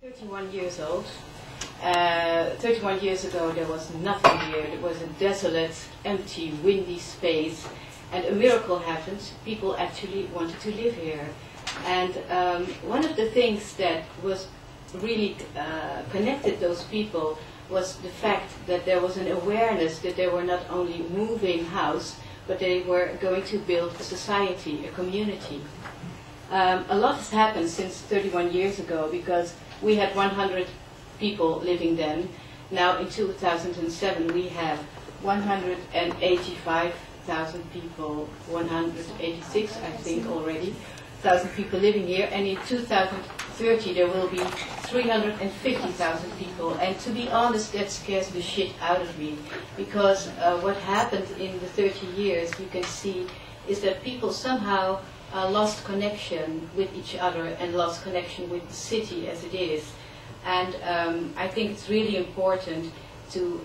31 years old. 31 years ago there was nothing here. It was a desolate, empty, windy space. And a miracle happened. People actually wanted to live here. And one of the things that was really connected those people was the fact that there was an awareness that they were not only moving house, but they were going to build a society, a community. A lot has happened since 31 years ago, because we had 100 people living then. Now in 2007 we have 185,000 people, 186 I think already, 1,000 people living here, and in 2030 there will be 350,000 people. And to be honest, that scares the shit out of me, because what happened in the 30 years, you can see, is that people somehow lost connection with each other and lost connection with the city as it is. And I think it's really important to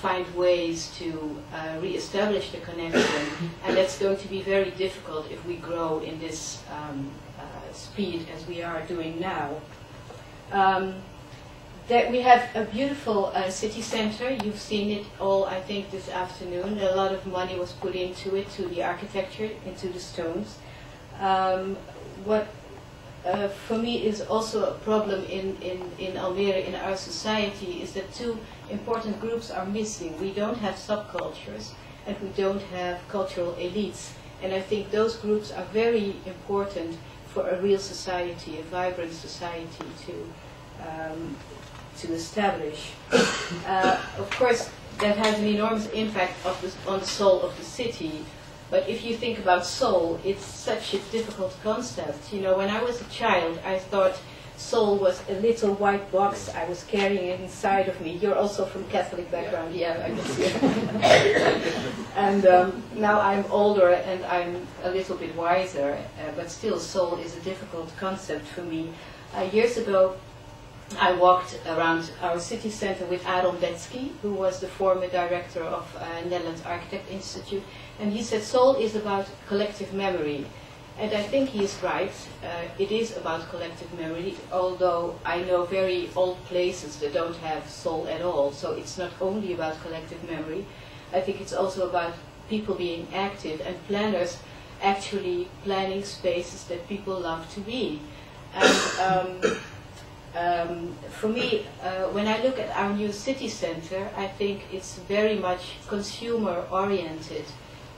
find ways to re-establish the connection, and that's going to be very difficult if we grow in this speed as we are doing now. That we have a beautiful city center. You've seen it all, I think, this afternoon. A lot of money was put into it, to the architecture, into the stones. What for me is also a problem in Almere, in our society, is that two important groups are missing. We don't have subcultures, and we don't have cultural elites. And I think those groups are very important for a real society, a vibrant society to establish. Of course, that has an enormous impact on the soul of the city. But if you think about soul, it's such a difficult concept. You know, when I was a child, I thought soul was a little white box I was carrying inside of me. You're also from Catholic background, yeah, I can see. And now I'm older and I'm a little bit wiser, but still soul is a difficult concept for me. Years ago, I walked around our city center with Aaron Betsky, who was the former director of Netherlands Architect Institute, and he said soul is about collective memory. And I think he is right. It is about collective memory, although I know very old places that don't have soul at all, so it's not only about collective memory. I think it's also about people being active and planners actually planning spaces that people love to be. And for me, when I look at our new city center, I think it's very much consumer-oriented.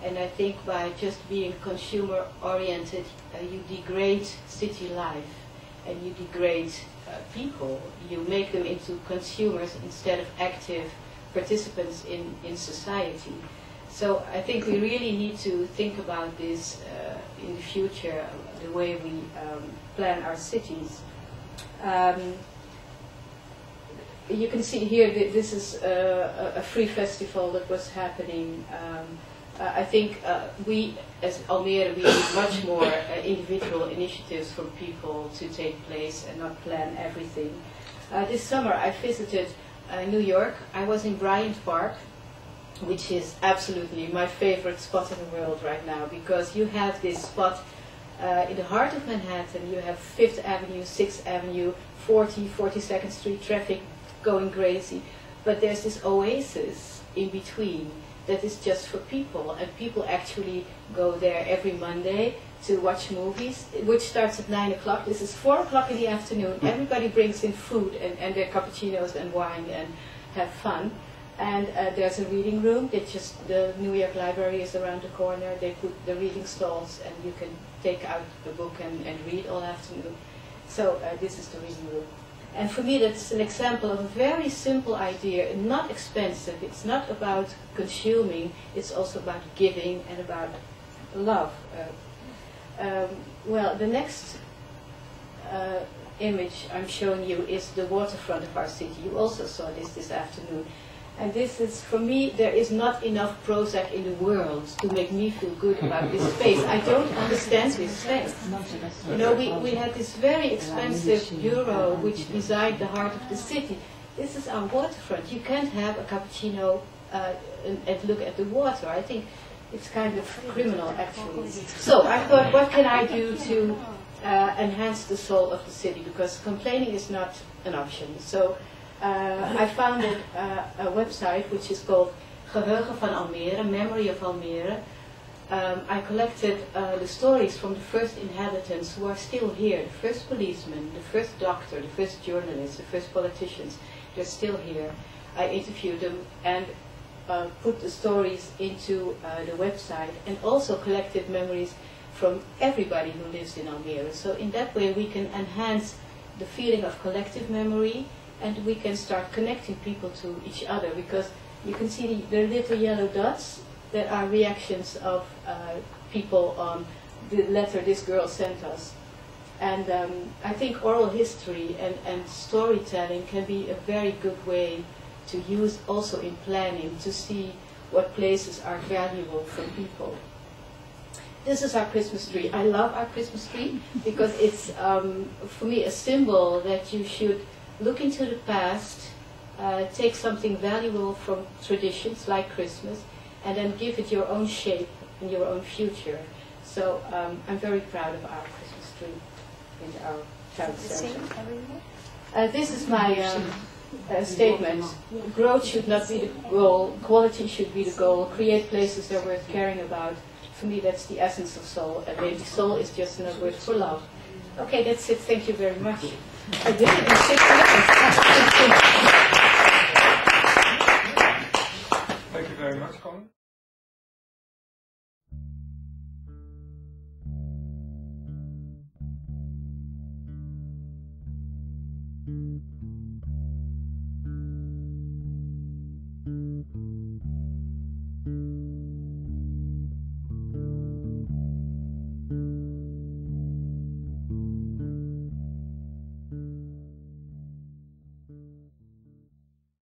And I think by just being consumer-oriented, you degrade city life, and you degrade people. You make them into consumers instead of active participants in society. So I think we really need to think about this in the future, the way we plan our cities. You can see here that this is a free festival that was happening. I think we, as Almere, we need much more individual initiatives from people to take place and not plan everything. This summer I visited New York. I was in Bryant Park, which is absolutely my favorite spot in the world right now, because you have this spot in the heart of Manhattan. You have 5th Avenue, 6th Avenue, 42nd Street traffic going crazy, but there's this oasis in between that is just for people, and people actually go there every Monday to watch movies, which starts at 9 o'clock. This is 4 o'clock in the afternoon. Everybody brings in food and their cappuccinos and wine and have fun. And there's a reading room. The New York Library is around the corner. They put the reading stalls, and you can take out the book and read all afternoon. So this is the reading room. And for me, that's an example of a very simple idea, not expensive. It's not about consuming, it's also about giving and about love. Well, the next image I'm showing you is the waterfront of our city. You also saw this afternoon. And this is, for me, there is not enough Prozac in the world to make me feel good about this space. I don't understand this space. You know, we had this very expensive bureau which designed the heart of the city. This is our waterfront. You can't have a cappuccino and look at the water. I think it's kind of criminal, actually. So I thought, what can I do to enhance the soul of the city, because complaining is not an option. So I founded a website which is called Geheugen van Almere, Memory of Almere. I collected the stories from the first inhabitants who are still here, the first policeman, the first doctor, the first journalist, the first politicians. They're still here. I interviewed them and put the stories into the website, and also collected memories from everybody who lives in Almere. So in that way we can enhance the feeling of collective memory, and we can start connecting people to each other, because you can see the little yellow dots that are reactions of people on the letter this girl sent us. And I think oral history and storytelling can be a very good way to use also in planning, to see what places are valuable for people. This is our Christmas tree. I love our Christmas tree because it's, for me, a symbol that you should look into the past, take something valuable from traditions like Christmas, and then give it your own shape and your own future. So I'm very proud of our Christmas tree in our town center. This is my statement. Growth should not be the goal, quality should be the goal, create places that are worth caring about. For me, that's the essence of soul, and maybe soul is just another word for love. Okay, that's it. Thank you very much. I did it in 6 minutes. Thank you very much, Connie.